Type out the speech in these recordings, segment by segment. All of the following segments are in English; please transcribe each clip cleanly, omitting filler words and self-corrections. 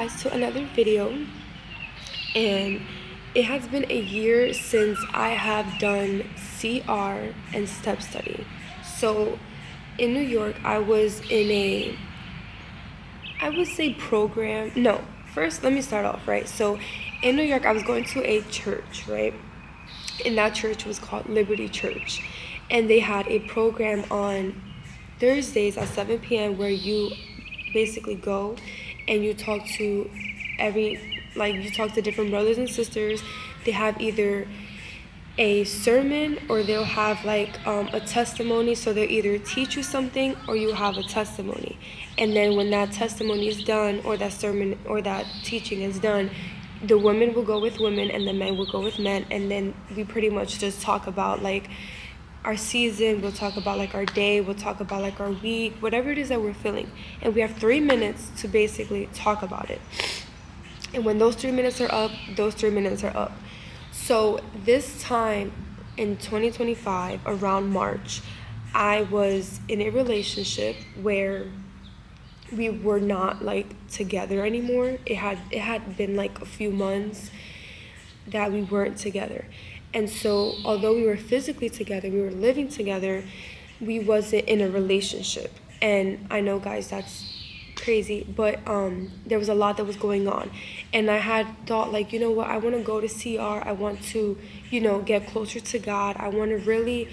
guys to another video, and it has been a year since I have done CR and step study. So in New York, I was in I would say program. No, first let me start off, right? So in New York, I was going to a church, right? And that church was called Liberty Church. And they had a program on Thursdays at 7 p.m. where you basically go and you talk to you talk to different brothers and sisters. They have either a sermon or they'll have a testimony. So they'll either teach you something or you have a testimony. And then when that testimony is done, or that sermon or that teaching is done, the women will go with women and the men will go with men. And then we pretty much just talk about our season, we'll talk about our day, we'll talk about our week, whatever it is that we're feeling. And we have 3 minutes to basically talk about it. And when those 3 minutes are up, those 3 minutes are up. So this time in 2025, around March, I was in a relationship where we were not together anymore. It had been a few months that we weren't together. And so although we were physically together, we were living together, we wasn't in a relationship. And I know, guys, that's crazy, but there was a lot that was going on. And I had thought, you know what, I want to go to CR. I want to, get closer to God. I want to really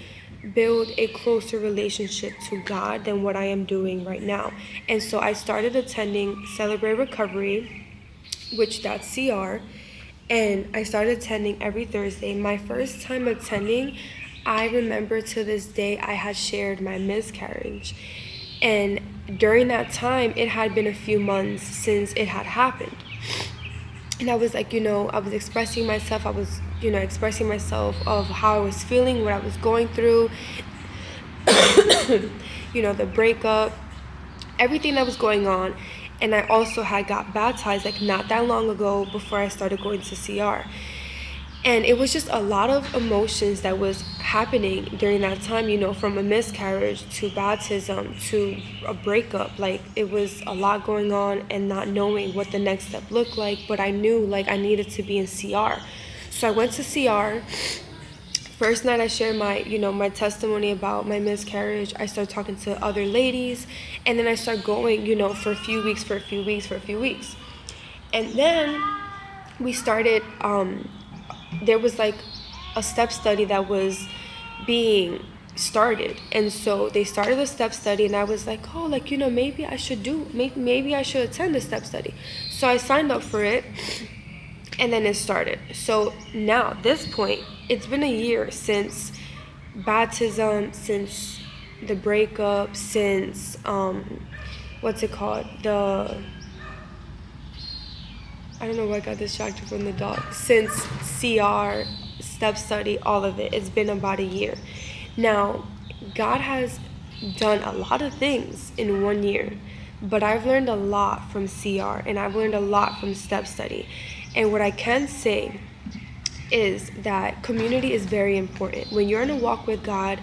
build a closer relationship to God than what I am doing right now. And so I started attending Celebrate Recovery, which that's CR. And I started attending every Thursday. My first time attending, I remember to this day, I had shared my miscarriage. And during that time, it had been a few months since it had happened. And I was I was expressing myself. I was, expressing myself of how I was feeling, what I was going through, the breakup, everything that was going on. And I also had got baptized not that long ago before I started going to CR. And it was just a lot of emotions that was happening during that time, from a miscarriage to baptism to a breakup. It was a lot going on and not knowing what the next step looked like. But I knew I needed to be in CR. So I went to CR. First night I shared my testimony about my miscarriage. I started talking to other ladies, and then I started going, for a few weeks. And then we started, there was a step study that was being started. And so they started a step study, and I was maybe I should maybe I should attend the step study. So I signed up for it. And then it started. So now, this point, it's been a year since baptism, since the breakup, since, what's it called? I don't know why I got distracted from the dog. Since CR, step study, all of it. It's been about a year. Now, God has done a lot of things in 1 year. But I've learned a lot from CR, and I've learned a lot from step study. And what I can say is that community is very important. When you're in a walk with God,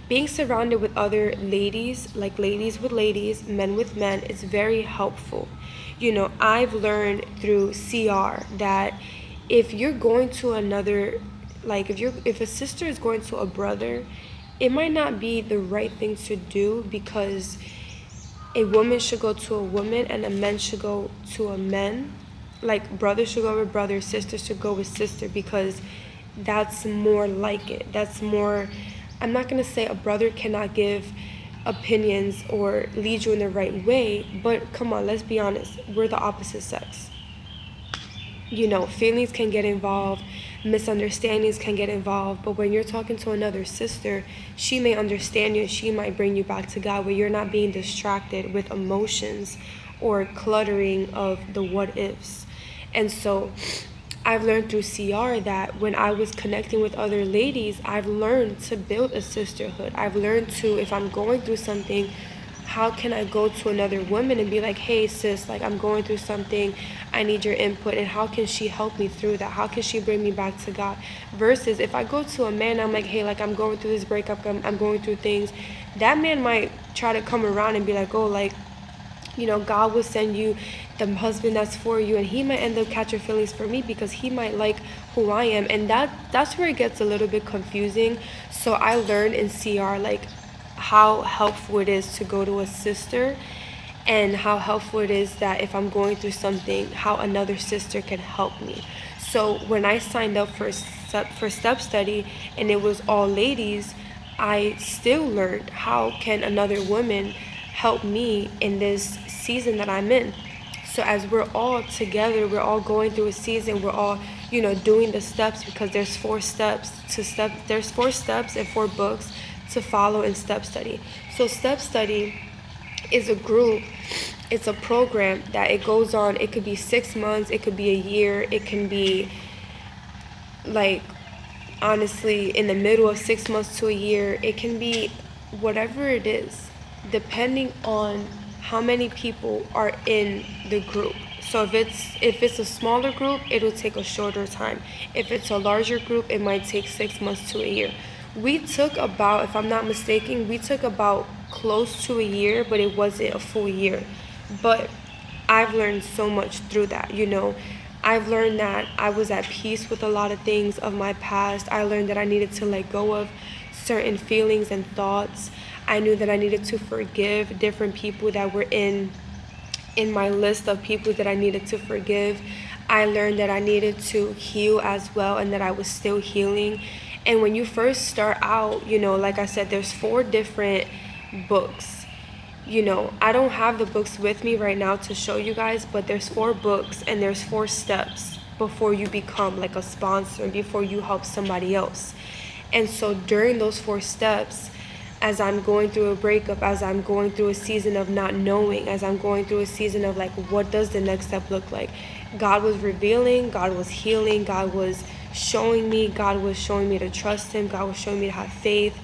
being surrounded with other ladies, ladies with ladies, men with men, is very helpful. I've learned through CR that if you're going to another, if a sister is going to a brother, it might not be the right thing to do, because a woman should go to a woman and a man should go to a man. Brothers should go with brothers, sisters should go with sister, because that's more like it. That's more, I'm not going to say a brother cannot give opinions or lead you in the right way, but come on, let's be honest. We're the opposite sex. Feelings can get involved, misunderstandings can get involved, but when you're talking to another sister, she may understand you, she might bring you back to God, where you're not being distracted with emotions or cluttering of the what ifs. And so I've learned through CR that when I was connecting with other ladies, I've learned to build a sisterhood. I've learned to, if I'm going through something, how can I go to another woman and be hey, sis, I'm going through something, I need your input, and how can she help me through that? How can she bring me back to God? Versus if I go to a man, I'm hey, I'm going through this breakup, I'm going through things, that man might try to come around and be oh, God will send you the husband that's for you, and he might end up catching feelings for me because he might like who I am, and that's where it gets a little bit confusing. So I learned in CR like how helpful it is to go to a sister, and how helpful it is that if I'm going through something, how another sister can help me. So when I signed up for step study and it was all ladies, I still learned how can another woman help me in this season that I'm in. So as we're all together, we're all going through a season, we're all, doing the steps, because there's 4 steps and 4 books to follow in step study. So step study is a group, it's a program that it goes on. It could be 6 months, it could be a year, it can be like, honestly, in the middle of 6 months to a year. It can be whatever it is, depending on how many people are in the group. So if it's a smaller group, it'll take a shorter time. If it's a larger group, it might take 6 months to a year. We took about, if I'm not mistaken, we took about close to a year, but it wasn't a full year. But I've learned so much through that. I've learned that I was at peace with a lot of things of my past. I learned that I needed to let go of certain feelings and thoughts. I knew that I needed to forgive different people that were in my list of people that I needed to forgive. I learned that I needed to heal as well, and that I was still healing. And when you first start out, like I said, there's 4 different books. I don't have the books with me right now to show you guys, but there's 4 books and there's 4 steps before you become like a sponsor, before you help somebody else. And so during those 4 steps, as I'm going through a breakup, as I'm going through a season of not knowing, as I'm going through a season of like, what does the next step look like? God was revealing, God was healing, God was showing me to trust Him, God was showing me to have faith.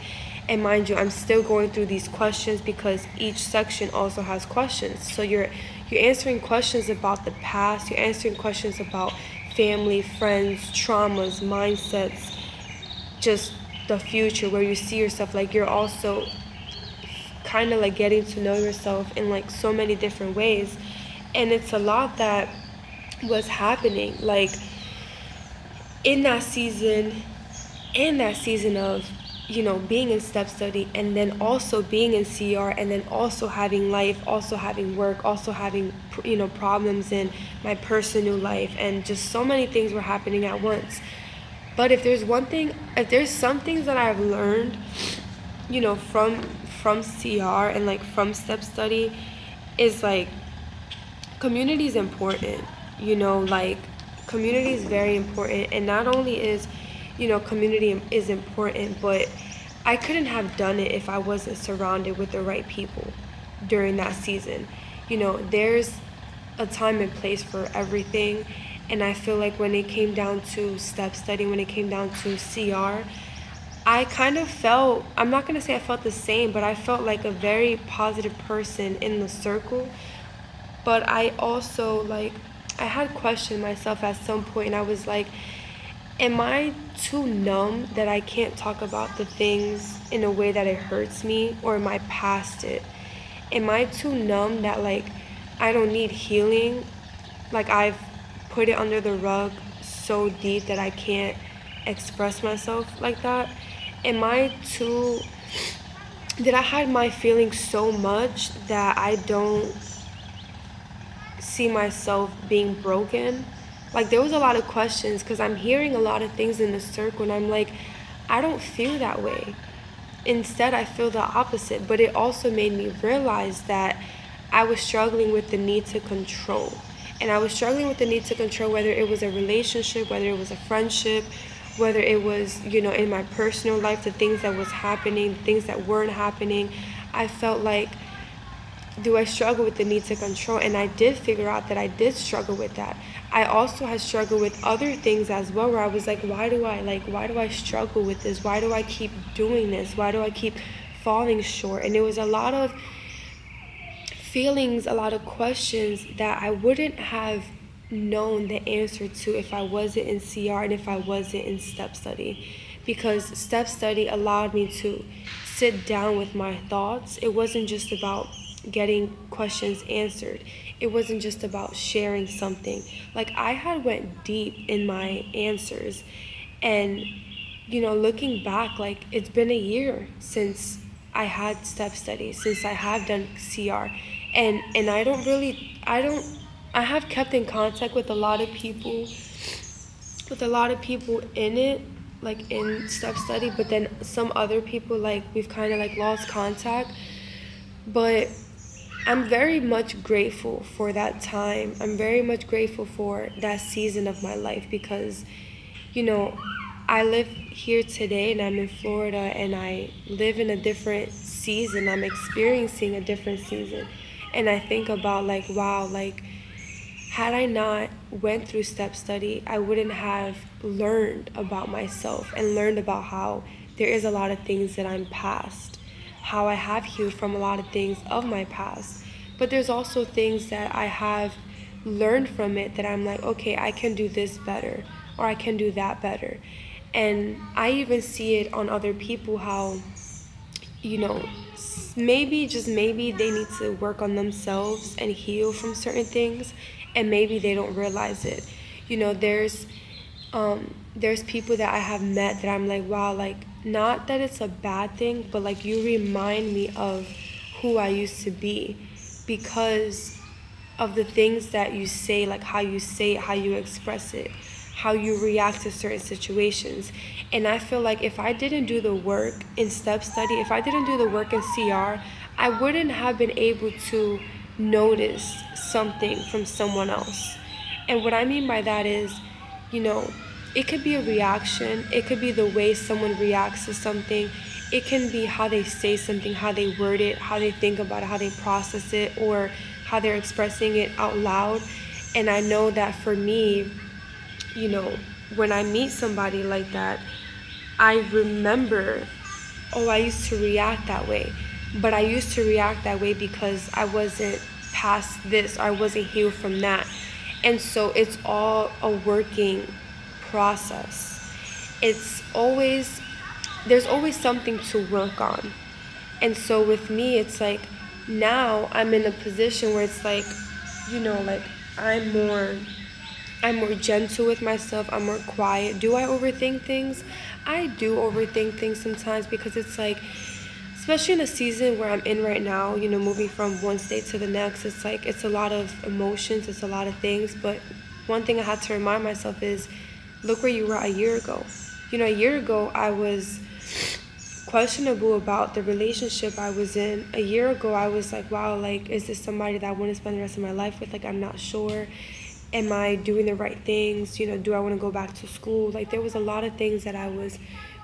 And mind you, I'm still going through these questions, because each section also has questions. So you're answering questions about the past, you're answering questions about family, friends, traumas, mindsets, just the future, where you see yourself. Like, you're also kind of like getting to know yourself in like so many different ways. And it's a lot that was happening, like in that season of being in step study, and then also being in CR, and then also having life, also having work, also having problems in my personal life, and just so many things were happening at once. But if there's some things that I've learned from CR and like from step study, is like, community is important. Like, community is very important. And not only is community is important, but I couldn't have done it if I wasn't surrounded with the right people during that season. There's a time and place for everything. And I feel like when it came down to step study, when it came down to CR, I kind of felt, I'm not going to say I felt the same, but I felt like a very positive person in the circle. But I also, like, I had questioned myself at some point, and I was like, am I too numb that I can't talk about the things in a way that it hurts me, or am I past it? Am I too numb that, like, I don't need healing? Like, I've put it under the rug so deep that I can't express myself like that? Did I hide my feelings so much that I don't see myself being broken? Like, there was a lot of questions, because I'm hearing a lot of things in the circle, and I'm like, I don't feel that way. Instead, I feel the opposite. But it also made me realize that I was struggling with the need to control. And I was struggling with the need to control, whether it was a relationship, whether it was a friendship, whether it was, in my personal life, the things that was happening, the things that weren't happening. I felt like, do I struggle with the need to control? And I did figure out that I did struggle with that. I also had struggled with other things as well, where I was like, why do I struggle with this? Why do I keep doing this? Why do I keep falling short? And it was a lot of feelings, a lot of questions that I wouldn't have known the answer to if I wasn't in CR and if I wasn't in step study. Because step study allowed me to sit down with my thoughts. It wasn't just about getting questions answered. It wasn't just about sharing something. Like I had went deep in my answers, and looking back, like it's been a year since I had step studies, since I have done CR, and I have kept in contact with a lot of people in it, like in step study, but then some other people, like we've kind of like lost contact. But I'm very much grateful for that time. I'm very much grateful for that season of my life because, you know, I live here today and I'm in Florida and I live in a different season. I'm experiencing a different season. And I think about like, wow, like had I not went through step study, I wouldn't have learned about myself and learned about how there is a lot of things that I'm past, how I have healed from a lot of things of my past. But there's also things that I have learned from it that I'm like, okay, I can do this better or I can do that better. And I even see it on other people how, you know, maybe, just maybe, they need to work on themselves and heal from certain things, and maybe they don't realize it. There's people that I have met that I'm like, wow, like, not that it's a bad thing, but like, you remind me of who I used to be because of the things that you say, like how you say it, how you express it, how you react to certain situations. And I feel like if I didn't do the work in step study, if I didn't do the work in CR, I wouldn't have been able to notice something from someone else. And what I mean by that is, you know, it could be a reaction, it could be the way someone reacts to something, it can be how they say something, how they word it, how they think about it, how they process it, or how they're expressing it out loud. And I know that for me, you know, when I meet somebody like that, I remember, oh, I used to react that way. But I used to react that way because I wasn't past this, or I wasn't healed from that. And so it's all a working process. It's always, there's always something to work on. And so with me, it's like now I'm in a position where it's like, like I'm more I'm more gentle with myself. I'm more quiet. Do I overthink things? I do overthink things sometimes because it's like, especially in a season where I'm in right now, moving from one state to the next, it's like, it's a lot of emotions, it's a lot of things. But one thing I had to remind myself is, look where you were a year ago. A year ago, I was questionable about the relationship I was in. A year ago, I was like, wow, like, is this somebody that I want to spend the rest of my life with? Like, I'm not sure. Am I doing the right things? Do I want to go back to school? Like, there was a lot of things that I was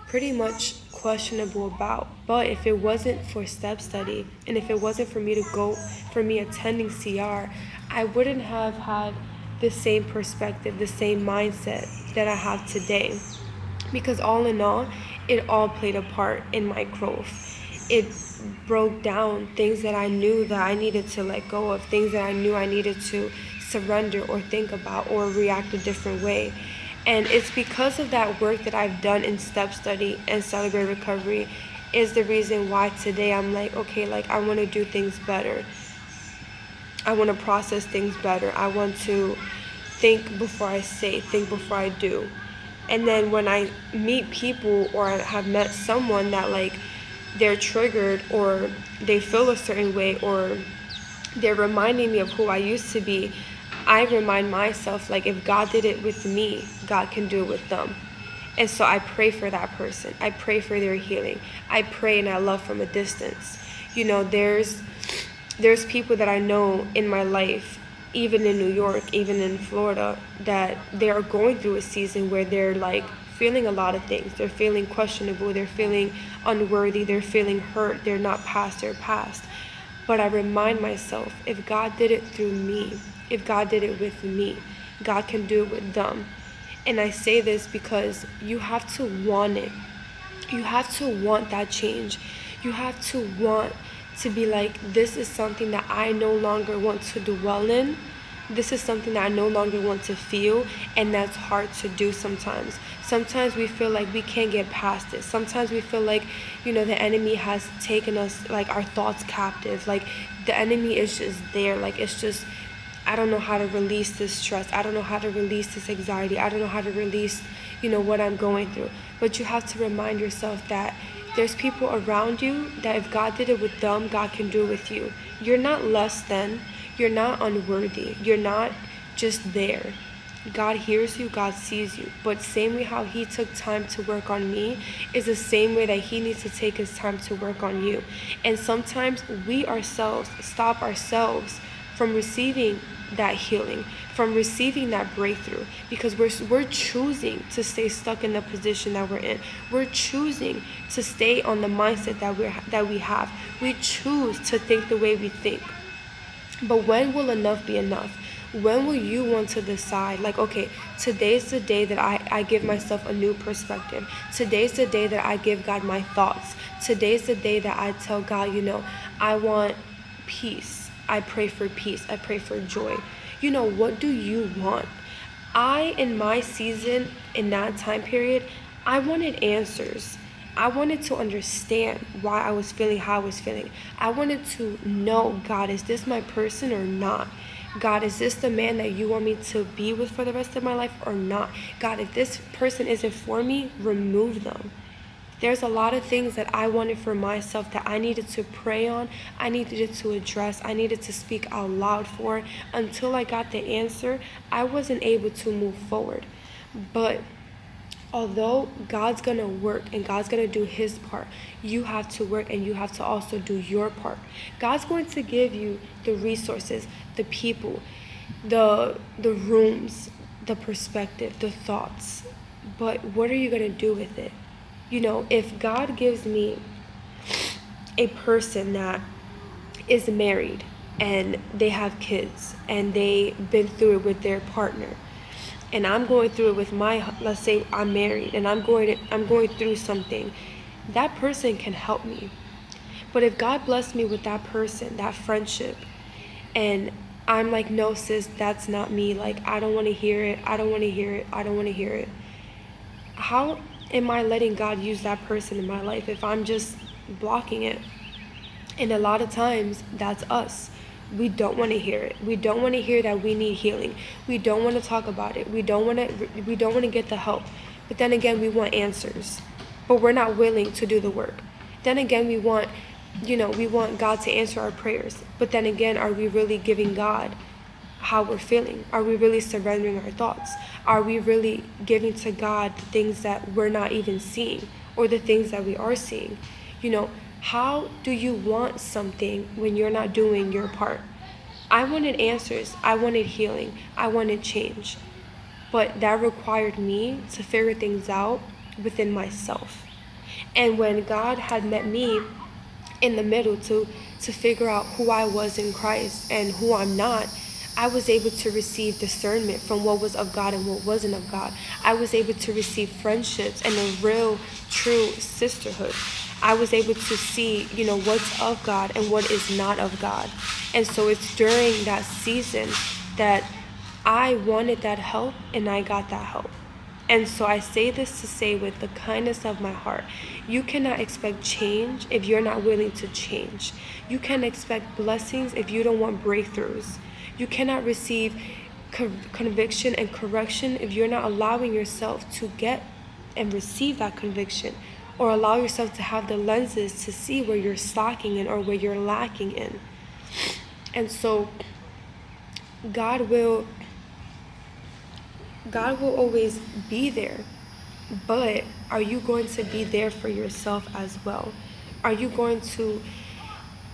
pretty much questionable about. But if it wasn't for step study, and if it wasn't for me attending CR, I wouldn't have had the same perspective, the same mindset that I have today. Because all in all, it all played a part in my growth. It broke down things that I knew that I needed to let go of, things that I knew I needed to surrender or think about or react a different way. And it's because of that work that I've done in step study and celebrate recovery is the reason why today I'm like, okay, like, I want to do things better. I want to process things better. I want to think before I say, think before I do. And then when I meet people or I have met someone that, like, they're triggered or they feel a certain way or they're reminding me of who I used to be, I remind myself, like, if God did it with me, God can do it with them. And so I pray for that person. I pray for their healing. I pray and I love from a distance. There's people that I know in my life, even in New York, even in Florida, that they are going through a season where they're like feeling a lot of things. They're feeling questionable, they're feeling unworthy, they're feeling hurt, they're not past their past. But I remind myself, if God did it through me, if God did it with me, God can do it with them. And I say this because you have to want it. You have to want that change. You have to want to be like, this is something that I no longer want to dwell in. This is something that I no longer want to feel, and that's hard to do sometimes. Sometimes we feel like we can't get past it. Sometimes we feel like, the enemy has taken us, like, our thoughts captive. Like, the enemy is just there. Like, it's just, I don't know how to release this stress. I don't know how to release this anxiety. I don't know how to release, what I'm going through. But you have to remind yourself that there's people around you that if God did it with them, God can do it with you. You're not less than. You're not unworthy. You're not just there. God hears you, God sees you. But same way how he took time to work on me is the same way that he needs to take his time to work on you. And sometimes we ourselves stop ourselves from receiving that healing, from receiving that breakthrough, because we're choosing to stay stuck in the position that we're in. We're choosing to stay on the mindset that we have. We choose to think the way we think. But when will enough be enough? When will you want to decide, like, okay, today's the day that I give myself a new perspective. Today's the day that I give God my thoughts. Today's the day that I tell God, I want peace. I pray for peace. I pray for joy. What do you want? In my season, in that time period, I wanted answers. I wanted to understand why I was feeling how I was feeling. I wanted to know, God, is this my person or not? God, is this the man that you want me to be with for the rest of my life or not? God, if this person isn't for me, remove them. There's a lot of things that I wanted for myself that I needed to pray on, I needed to address, I needed to speak out loud for. Until I got the answer, I wasn't able to move forward. But although God's going to work and God's going to do his part, you have to work and you have to also do your part. God's going to give you the resources, the people, the rooms, the perspective, the thoughts. But what are you going to do with it? If God gives me a person that is married and they have kids and they've been through it with their partner, and I'm going through it with let's say I'm married and I'm going through something, that person can help me. But if God blessed me with that person, that friendship, and I'm like, no, sis, that's not me. Like, I don't want to hear it. I don't want to hear it. I don't want to hear it. How am I letting God use that person in my life if I'm just blocking it? And a lot of times, that's us. We don't want to hear it. We don't want to hear that we need healing. We don't want to talk about it. We don't want to get the help. But then again, we want answers. But we're not willing to do the work. Then again, we want God to answer our prayers. But then again, are we really giving God how we're feeling? Are we really surrendering our thoughts? Are we really giving to God the things that we're not even seeing or the things that we are seeing? How do you want something when you're not doing your part? I wanted answers. I wanted healing. I wanted change. But that required me to figure things out within myself. And when God had met me in the middle to figure out who I was in Christ and who I'm not, I was able to receive discernment from what was of God and what wasn't of God. I was able to receive friendships and a real, true sisterhood. I was able to see, what's of God and what is not of God. And so it's during that season that I wanted that help and I got that help. And so I say this to say with the kindness of my heart, you cannot expect change if you're not willing to change. You can't expect blessings if you don't want breakthroughs. You cannot receive conviction and correction if you're not allowing yourself to get and receive that conviction, or allow yourself to have the lenses to see where you're slacking in or where you're lacking in. And so God will always be there, but are you going to be there for yourself as well? Are you going to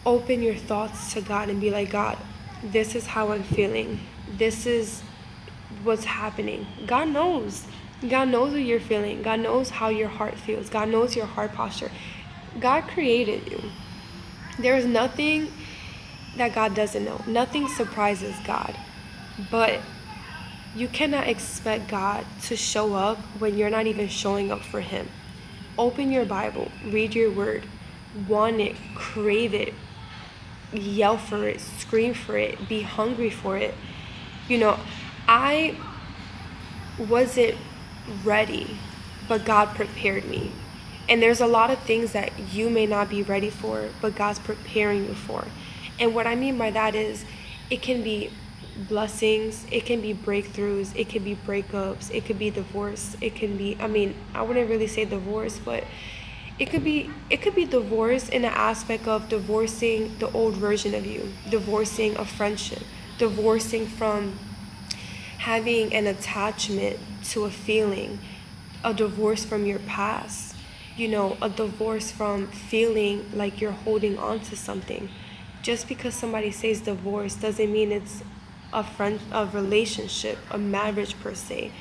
open your thoughts to God and be like, God, this is how I'm feeling. This is what's happening. God knows. God knows what you're feeling. God knows how your heart feels. God knows your heart posture. God created you. There is nothing that God doesn't know. Nothing surprises God. But you cannot expect God to show up when you're not even showing up for him. Open your Bible. Read your word. Want it. Crave it. Yell for it. Scream for it. Be hungry for it. You know, I wasn't ready, but God prepared me. And there's a lot of things that you may not be ready for, but God's preparing you for. And what I mean by that is it can be blessings, it can be breakthroughs, it can be breakups, it could be divorce, it can be, I mean, I wouldn't really say divorce, but it could be divorce in the aspect of divorcing the old version of you, divorcing a friendship, divorcing from having an attachment to a feeling, a divorce from your past, a divorce from feeling like you're holding on to something. Just because somebody says divorce doesn't mean it's a relationship, a marriage per se.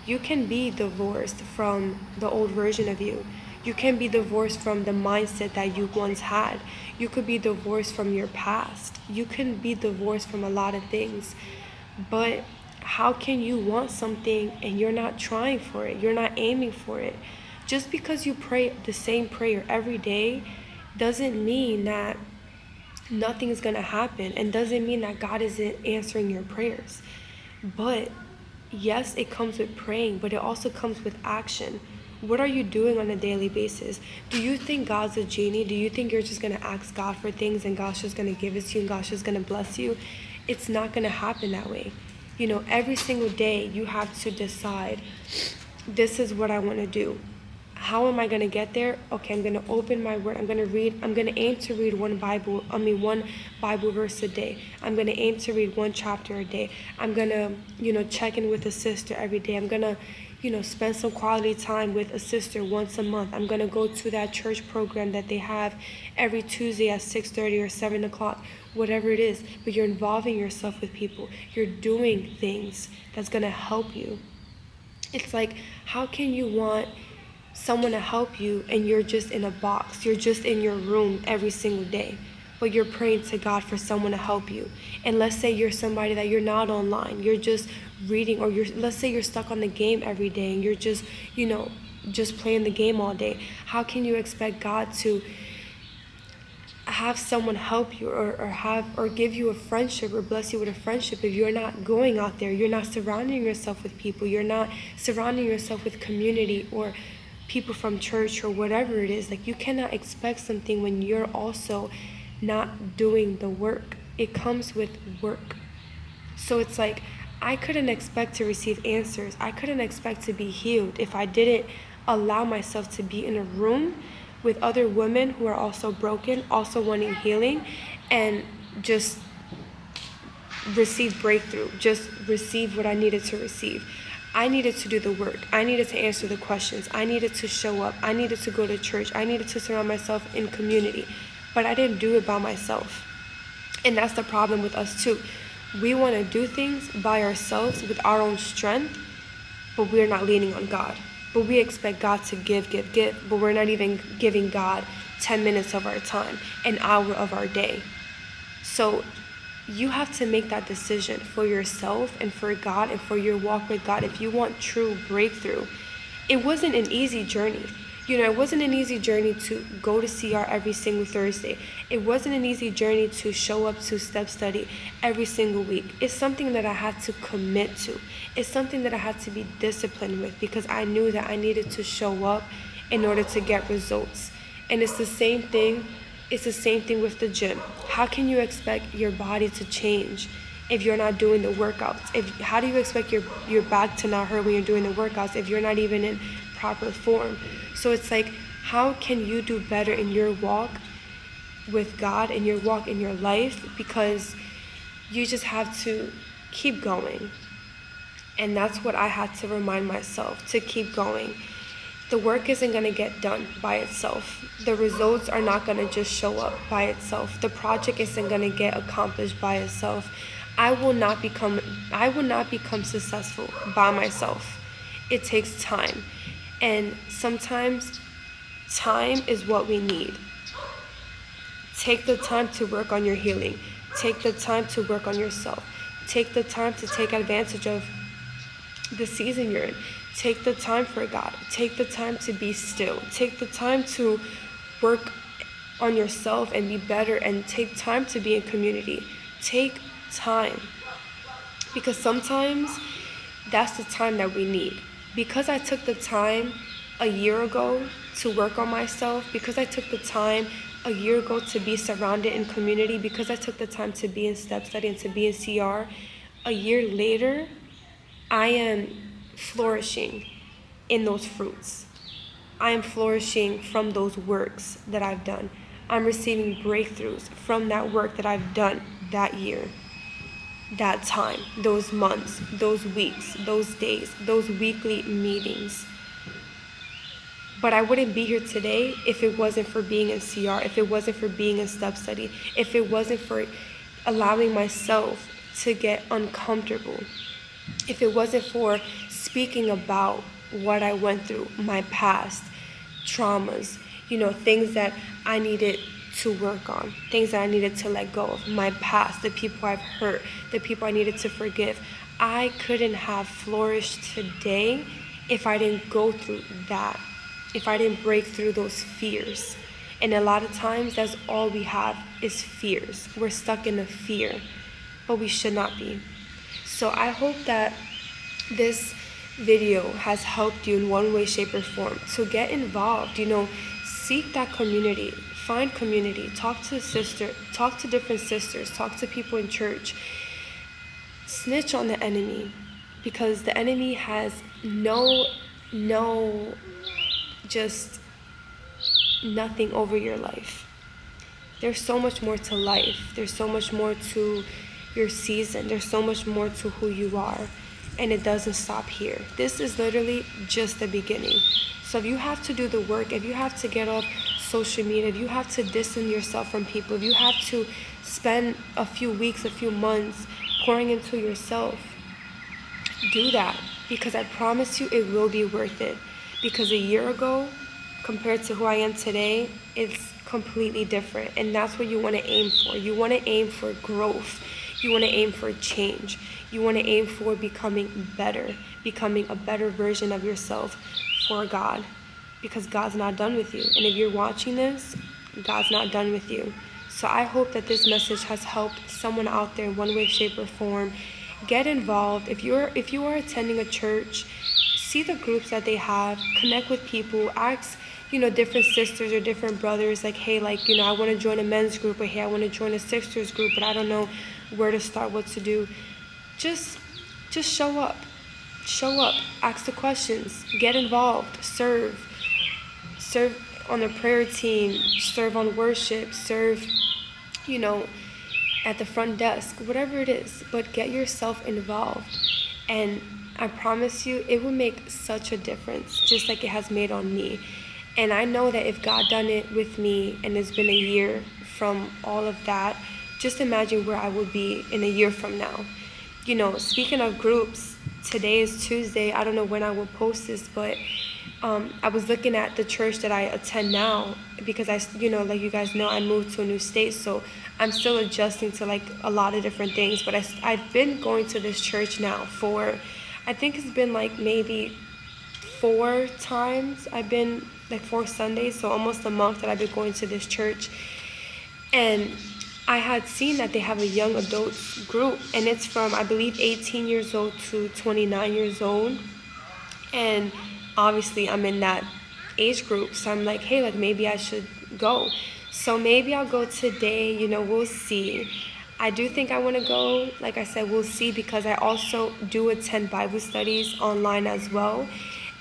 You can be divorced from the old version of you. You can be divorced from the mindset that you once had. You could be divorced from your past. You can be divorced from a lot of things. But how can you want something and you're not trying for it? You're not aiming for it. Just because you pray the same prayer every day doesn't mean that nothing is going to happen, and doesn't mean that God isn't answering your prayers. But yes, it comes with praying, but it also comes with action. What are you doing on a daily basis? Do you think God's a genie? Do you think you're just going to ask God for things and God's just going to give it to you and God's just going to bless you? It's not going to happen that way. Every single day you have to decide, this is what I want to do. How am I going to get there? Okay, I'm going to open my word. I'm going to aim to read one Bible verse a day. I'm going to aim to read one chapter a day. I'm going to, check in with a sister every day. I'm going to, spend some quality time with a sister once a month. I'm going to go to that church program that they have every Tuesday at 6:30 or 7 o'clock, whatever it is. But you're involving yourself with people. You're doing things that's going to help you. It's like, how can you want someone to help you and you're just in a box? You're just in your room every single day, but you're praying to God for someone to help you. And let's say you're somebody that you're not online, you're just reading, or let's say you're stuck on the game every day and you're just, just playing the game all day. How can you expect God to have someone help you or give you a friendship or bless you with a friendship if you're not going out there? You're not surrounding yourself with people. You're not surrounding yourself with community or people from church or whatever it is. Like, you cannot expect something when you're also not doing the work. It comes with work. So it's like, I couldn't expect to receive answers. I couldn't expect to be healed if I didn't allow myself to be in a room with other women who are also broken, also wanting healing, and just receive breakthrough, just receive what I needed to receive. I needed to do the work. I needed to answer the questions. I needed to show up. I needed to go to church. I needed to surround myself in community. But I didn't do it by myself. And that's the problem with us too. We want to do things by ourselves with our own strength, but we're not leaning on God. But we expect God to give, but we're not even giving God 10 minutes of our time, an hour of our day. So you have to make that decision for yourself and for God and for your walk with God. If you want true breakthrough, it wasn't an easy journey. It wasn't an easy journey to go to CR every single Thursday. It wasn't an easy journey to show up to Stepstudy every single week. It's something that I had to commit to. It's something that I had to be disciplined with, because I knew that I needed to show up in order to get results. And it's the same thing. It's the same thing with the gym. How can you expect your body to change if you're not doing the workouts? How do you expect your back to not hurt when you're doing the workouts if you're not even in proper form? So it's like, how can you do better in your walk with God and your walk in your life? Because you just have to keep going. And that's what I had to remind myself, to keep going. The work isn't going to get done by itself. The results are not going to just show up by itself. The project isn't going to get accomplished by itself. I will not become successful by myself. It takes time. And sometimes time is what we need. Take the time to work on your healing. Take the time to work on yourself. Take the time to take advantage of the season you're in. Take the time for God. Take the time to be still. Take the time to work on yourself and be better, and take time to be in community. Take time. because sometimes that's the time that we need. Because I took the time a year ago to work on myself, because I took the time a year ago to be surrounded in community, because I took the time to be in Stepstudy and to be in CR, a year later, I am flourishing in those fruits. I am flourishing from those works that I've done. I'm receiving breakthroughs from that work that I've done that year, that time, those months, those weeks, those days, those weekly meetings. But I wouldn't be here today if it wasn't for being in CR, if it wasn't for being in Stepstudy, if it wasn't for allowing myself to get uncomfortable, if it wasn't for speaking about what I went through, my past, traumas, things that I needed to work on, things that I needed to let go of, my past, the people I've hurt, the people I needed to forgive. I couldn't have flourished today if I didn't go through that, if I didn't break through those fears. And a lot of times that's all we have is fears. We're stuck in a fear, but we should not be. So I hope that this video has helped you in one way, shape, or form to get involved. Seek that community, find community, talk to different sisters, talk to people in church. Snitch on the enemy, because the enemy has just nothing over your life. There's so much more to life. There's so much more to your season. There's so much more to who you are. And it doesn't stop here. This is literally just the beginning. So if you have to do the work, if you have to get off social media, if you have to distance yourself from people, if you have to spend a few weeks, a few months pouring into yourself, do that. Because I promise you it will be worth it. Because a year ago, compared to who I am today, it's completely different. And that's what you want to aim for. You want to aim for growth. You want to aim for change. You want to aim for becoming better, becoming a better version of yourself for God. Because God's not done with you. And if you're watching this, God's not done with you. So I hope that this message has helped someone out there in one way, shape, or form. Get involved. If you are attending a church, see the groups that they have, connect with people, ask different sisters or different brothers, like, hey, I want to join a men's group, or hey, I want to join a sisters group, but I don't know where to start, what to do. Just show up, ask the questions, get involved, serve on the prayer team, serve on worship, serve, at the front desk, whatever it is, but get yourself involved. And I promise you, it will make such a difference, just like it has made on me. And I know that if God done it with me, and it's been a year from all of that, just imagine where I would be in a year from now. Speaking of groups, today is Tuesday. I don't know when I will post this, but I was looking at the church that I attend now, because like you guys know, I moved to a new state, so I'm still adjusting to a lot of different things. But I've been going to this church now for, I think it's been maybe 4 times. I've been 4 Sundays, so almost a month that I've been going to this church. And I had seen that they have a young adults group, and it's from, I believe, 18 years old to 29 years old. And obviously I'm in that age group, so I'm like, hey, maybe I should go. So maybe I'll go today, we'll see. I do think I want to go. Like I said, we'll see, because I also do attend Bible studies online as well.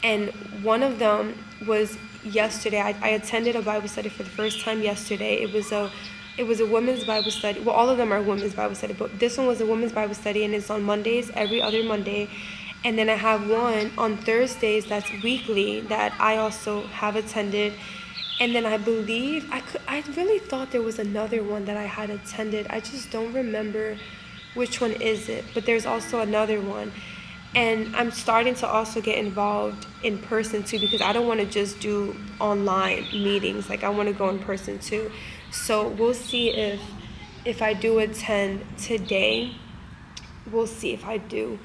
And one of them was yesterday. I attended a Bible study for the first time yesterday. It was a women's Bible study. Well, all of them are women's Bible study, but this one was a women's Bible study, and it's on Mondays, every other Monday. And then I have one on Thursdays that's weekly that I also have attended. And then I believe, I really thought there was another one that I had attended. I just don't remember which one is it. But there's also another one. And I'm starting to also get involved in person too, because I don't want to just do online meetings. I want to go in person too. So we'll see if I do attend today. We'll see if I do.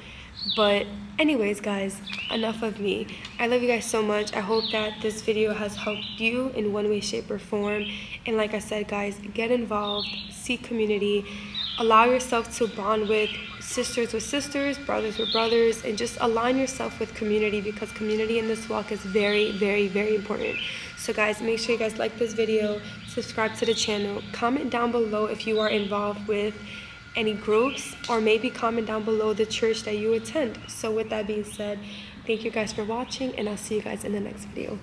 But anyways, guys, enough of me. I love you guys so much. I hope that this video has helped you in one way, shape, or form. And like I said, guys, get involved, seek community, allow yourself to bond with sisters with sisters, brothers with brothers, and just align yourself with community, because community in this walk is very, very, very important. So guys, make sure you guys like this video, subscribe to the channel, comment down below if you are involved with any groups, or maybe comment down below the church that you attend. So with that being said, thank you guys for watching, and I'll see you guys in the next video.